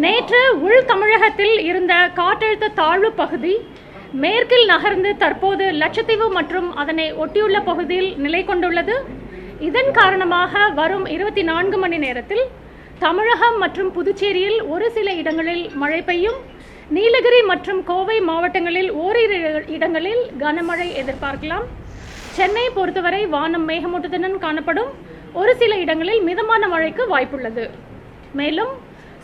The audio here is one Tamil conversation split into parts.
நேற்று உள் தமிழகத்தில் இருந்த காற்றழுத்த தாழ்வு பகுதி மேற்கில் நகர்ந்து தற்போது லட்சத்தீவு மற்றும் அதனை ஒட்டியுள்ள பகுதியில் நிலை கொண்டுள்ளது. இதன் காரணமாக வரும் 24 மணி நேரத்தில் தமிழகம் மற்றும் புதுச்சேரியில் ஒரு சில இடங்களில் மழை பெய்யும். நீலகிரி மற்றும் கோவை மாவட்டங்களில் ஓரிரு இடங்களில் கனமழை எதிர்பார்க்கலாம். சென்னை பொறுத்தவரை வானம் மேகமூட்டத்துடன் காணப்படும். ஒரு சில இடங்களில் மிதமான மழைக்கு வாய்ப்புள்ளது. மேலும்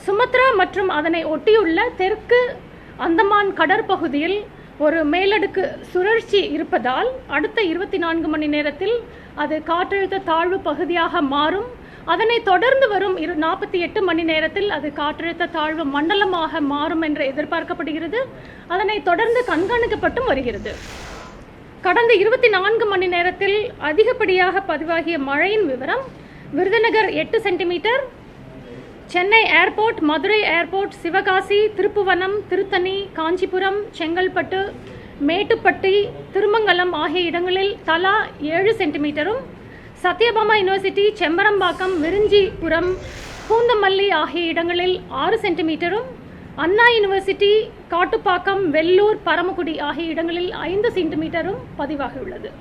சுமத்ரா மற்றும் அதனை ஒட்டியுள்ள தெற்கு அந்தமான் கடற்பகுதியில் ஒரு மேலடுக்கு சுழற்சி இருப்பதால் அடுத்த 24 மணி நேரத்தில் அது காற்றழுத்த தாழ்வு பகுதியாக மாறும். அதனை தொடர்ந்து வரும் 48 மணி நேரத்தில் அது காற்றழுத்த தாழ்வு மண்டலமாக மாறும் என்று எதிர்பார்க்கப்படுகிறது. அதனை தொடர்ந்து கண்காணிக்கப்பட்டும் வருகிறது. கடந்த 24 மணி நேரத்தில் அதிகப்படியாக பதிவாகிய மழையின் விவரம்: Virudhunagar 8 centimetre, Chennai airport, Madurai airport, Sivakasi, Thiruppuvanam, Tiruttani, Kanchipuram, Chengalpattu, Mettupatti, Thirumangalam ஆகிய இடங்களில் தலா 7 சென்டிமீட்டரும், சத்யபாமா யூனிவர்சிட்டி, செம்பரம்பாக்கம், விரிஞ்சிபுரம், பூந்தமல்லி ஆகிய இடங்களில் 6 சென்டிமீட்டரும், அண்ணா யூனிவர்சிட்டி, காட்டுப்பாக்கம், வெள்ளூர், பரமக்குடி ஆகிய இடங்களில் 5 சென்டிமீட்டரும் பதிவாகியுள்ளது.